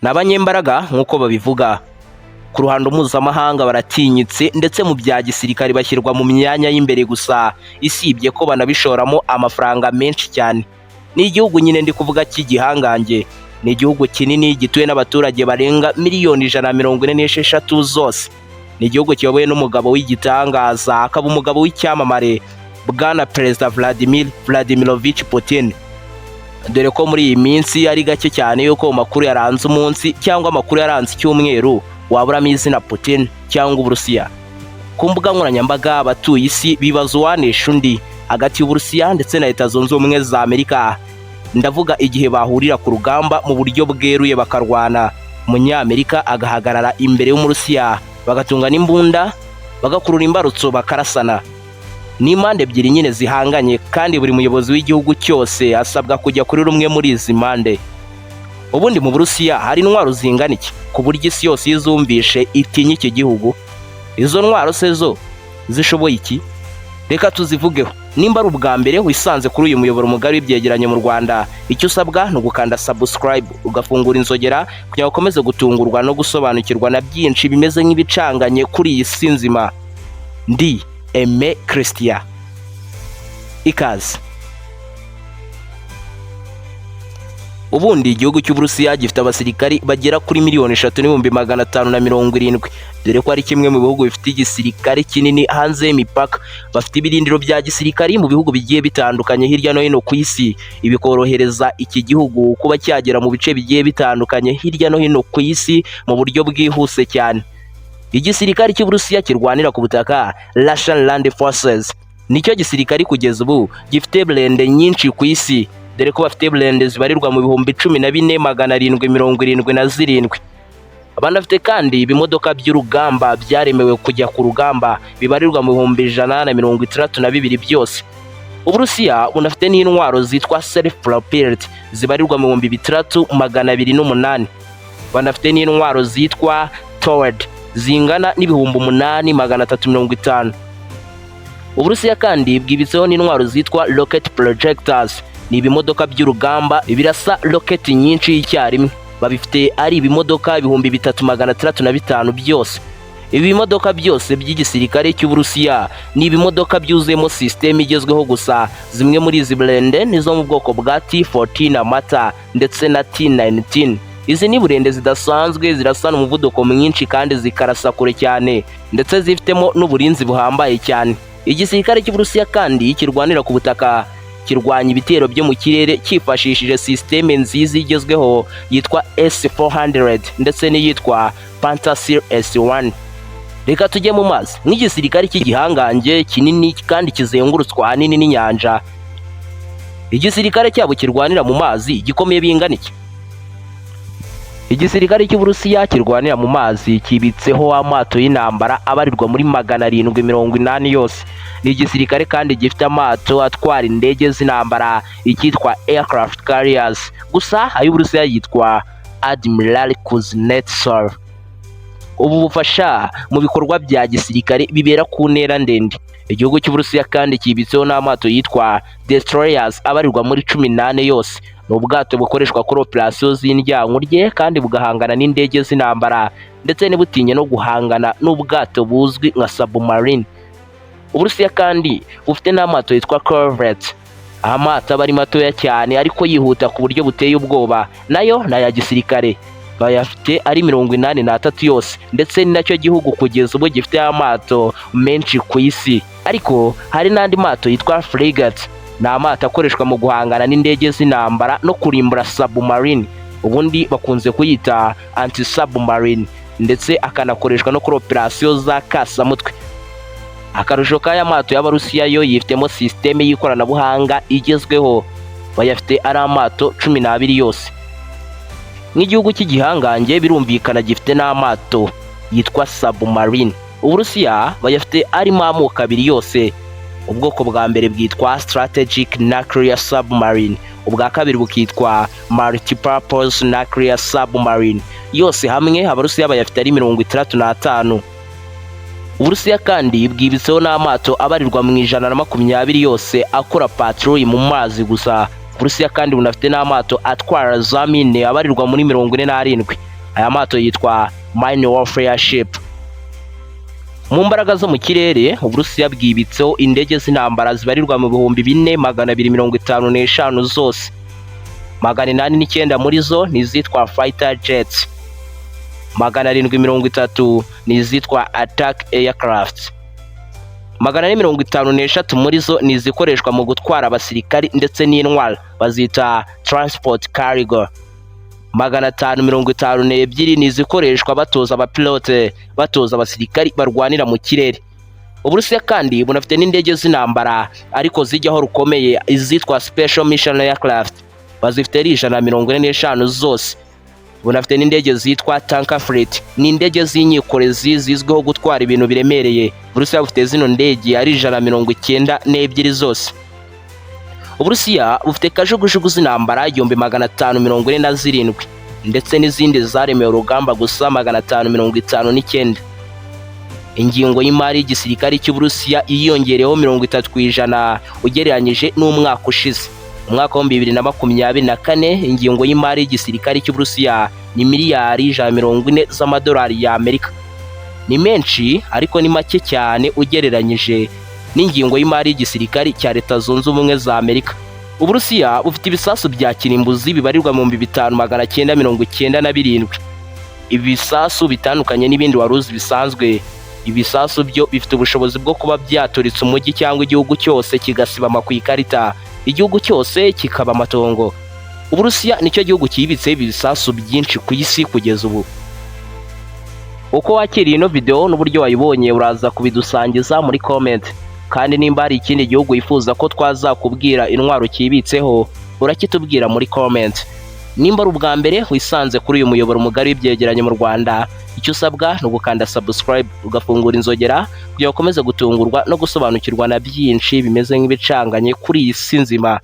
n'abanyembaraga nk'uko babivuga. Ku ruhando mpuzamahanga baratinyitse ndetse mu bya gisirikare bashyirwa mu myanya y'imbere gusa, isibye ko banabishoramo amafaranga menshi cyane. Ni igihugu nyine ndi kuvuga cy'igihangange, ni igihugu kinini gituwe n'abaturage barenga miliyoni 146 zose. Ni igihugu kiyobowe n'umugabo w'igitangaza, akaba umugabo w'icyamamare, Bwana Perezida Vladimir Vladimirovich Putin. Dore ko muri iyi minsi ari gake cyane yuko makuru yaranze umunsi cyangwa amakuru yaranze icyumweru waburamo izina Putin cyangwa Uburusiya. Ku mbuga nkoranyambaga abatuye isi bibaza uwanisha undi hagati y'Uburusiya ndetse na Leta Zunze Ubumwe za Amerika. Ndavuga igihe bahurira ku rugamba mu buryo bweruye bakarwana, Umunyamerika agahagarara imbere y'Umurusiya, bagatunga n'imbunda, bagakurura imbarutso bakarasana. Ni impande ebyiri nyine zihanganye, kandi buri muyobozi w'igihugu cyose asabwa kujya kuri rumwe muri izi mpande. Ubundi mu Burusiya hari intwaro zingana iki ku buryo isi yose yizumvishe itinya iki gihugu? Izo ntwaro se zo zishoboye iki? Reka tuzivugeho. Nimba ari ubwa mbere wisanze kuri uyu muyoboro mugari w'ibyegeranyo mu Rwanda, icyo usabwa ni ugukanda subscribe, ugafungura inzogera kugira ngo ukomeze gutungurwa no gusobanukirwa na byinshi bimeze nk'ibicanganye kuri iyi si nzima. Ndi Aime Christian. Ikaze. Ubundi igihugu cy'Uburusiya gifite abasirikari bagera kuri 3,570,000, dore ko ari kimwe mu bihugu bifite igisirikare kinini hanze y'imipaka. Bafite ibirindiro bya gisirikari mu bihugu bigiye bitandukanye hirya no hino ku isi, ibikorohereza iki gihugu kuba cyagera mu bice bigiye bitandukanye hirya no hino ku isi mu buryo bwihuse cyane. Igisirikare cy'Uburusiya kirwanira ku butaka, Russian Land Forces, nicyo gisirikare kugeza ubu gifite blende nyinshi ku isi, dore ko bafite blende zibarirwa mu 14,777. Banafite kandi ibimodoka by'urugamba byaremewe kujya ku rugamba bibarirwa mu 162 byose. Uburusiya bunafite n'intwaro zitwa self-propelled zibarirwa mu 3208. Banafite n'intwaro zitwa Towed zingana n'ibihumbi 8,350. Uburusiya kandi bwibitseho n'intwaro zitwa rocket projectors, ni ibimodoka by'urugamba birasa rocket nyinshi icyarimwe. Babifite ari ibimodoka 3,605 byose. Ibi bimodoka byose by'igisirikare cy'Uburusiya ni ibimodoka byuzuyemo system igezweho gusa. Zimwe muri izi blende nizo mu bwoko bwa T14 Amata ndetse na T19. Izi ni burende zidasanzwe, zirasana umuvuduko mwinshi kandi zikarasa kure cyane, ndetse zifitemo n'uburinzi buhambaye cyane. Igisirikare cy'Uburusiya kandi kirwanira ku butaka, kirwanya ibitero byo mu kirere cyifashishije systeme nziza igezweho yitwa S-400 ndetse n'iyitwa Pantsir S-1. Reka tujye mu mazi. Nk'igisirikare cy'igihangange kinini kandi kizengurutswa ahanini n'inyanja, igisirikare cyabo kirwanira mu mazi gikomeye bingana iki? Igisirikare cy'Uburusiya kirwanira mu mazi kibitseho amato y'intambara abarirwa muri 780 yose. Ni igisirikare kandi gifite amato atwara indege z'intambara, icyitwa aircraft carriers, gusa ay'Uburusiya yitwa Admiral Kuznetsov. Ubu bufasha mu bikorwa bya gisirikare bibera ku ntera ndende. Igihugu cy'Uburusiya kandi kibitseho n'amato yitwa destroyers abarirwa muri 18 yose. Ni ubwato bukoreshwa kuri operasiyo z'indyankurye kandi bugahangana n'indege z'intambara, ndetse ntibutinye no guhangana n'ubwato buzwi nka submarine. Uburusiya kandi bufite n'amato yitwa corvette, amato aba ari matoya cyane ariko yihuta ku buryo buteye ubwoba, nayo n'aya gisirikare. Bayafite ari 83 yose, ndetse ni nacyo gihugu kugeza ubu gifite amato menshi ku isi. Ariko hari n'andi mato yitwa frigate, ni amato akoreshwa mu guhangana n'indege z'intambara no kurimbura submarine. Ubundi bakunze kuyita anti-submarine, ndetse akanakoreshwa no kuri operasiyo za kasamutwe. Akarusho k'aya mato y'Abarusiya yo yifitemo systeme y'ikoranabuhanga igezweho. Bayafite ari amato 12 yose. Nk'igihugu cy'igihangange birumvikana gifite n'amato yitwa submarine. Uburusiya bayafite arimo amoko abiri yose. Ubwoko bwa mbere bwitwa strategic nuclear submarine, ubwa kabiri bukitwa multipurpose nuclear submarine. Yose hamwe Abarusiya bayafite ari 65. Uburusiya kandi bwibitseho n'amato abarirwa mu 120 yose akora patrouille mu mazi gusa. Uburusiya kandi bunafite n'amato atwara za mine abarirwa muri 47. aya mato yitwa Mine Warfare Ship. Mu mbaraga zo mu kirere Uburusiya bwibitseho indege z'intambara zibarirwa mu 4255 zose. 809 muri zo ni izitwa fighter jets, 730 ni izitwa attack aircraft, 456 muri zo ni izikoreshwa mu gutwara abasirikari ndetse n'intwaro bazita transport cargo, 552 ni izikoreshwa batoza abapilote batoza abasirikari barwanira mu kirere. Uburusiya kandi bunafite n'indege z'intambara ariko zijyaho rukomeye izitwa special mission aircraft, bazifite 145 zose. Bunafite n'indege zitwa tanker fleet, ni indege z'inyikorezi zizwiho gutwara ibintu biremereye. Uburusiya bufite zino ndege ari 192 zose. Uburusiya bufite kajugujugu z'intambara 1547 ndetse n'izindi zaremewe urugamba gusa 559. Ingingo y'imari y'igisirikare cy'Uburusiya yiyongereyeho 30% ugereranyije n'umwaka ushize. Umwaka wa 2024 ingingo y'imari y'igisirikare cy'Uburusiya ni miliyari 140 z'amadolari y'Amerika. Ni menshi ariko ni make cyane ugereranyije n'ingingo y'imari y'igisirikare cya Leta Zunze Ubumwe za Amerika. Uburusiya bufite ibisasu bya kirimbuzi bibarirwa mu 5997. Ibisasu bitandukanye n'ibindi waruzi bisanzwe. Ibisasu byo bifite ubushobozi bwo kuba byaturitse umujyi cyangwa igihugu cyose kigasibama ku ikarita, igihugu cyose kikaba amatongo. Uburusiya nicyo gihugu kibitse ibisasu byinshi ku isi kugeza ubu. Uko wakiriye ino video n'uburyo wayibonye uraza kubidusangiza muri comment, kandi nimba hari ikindi gihugu wifuza ko twazakubwira intwaro kibitseho urakitubwira muri comment. Nimba ari ubwa mbere wisanze kuri uyu muyoboro mugari w'ibyegeranyo mu Rwanda, icyo usabwa ni ugukanda subscribe ugafungura inzogera kugira ukomeze gutungurwa no gusobanukirwa na byinshi bimeze nk'ibicanganye kuri iyi si nzima.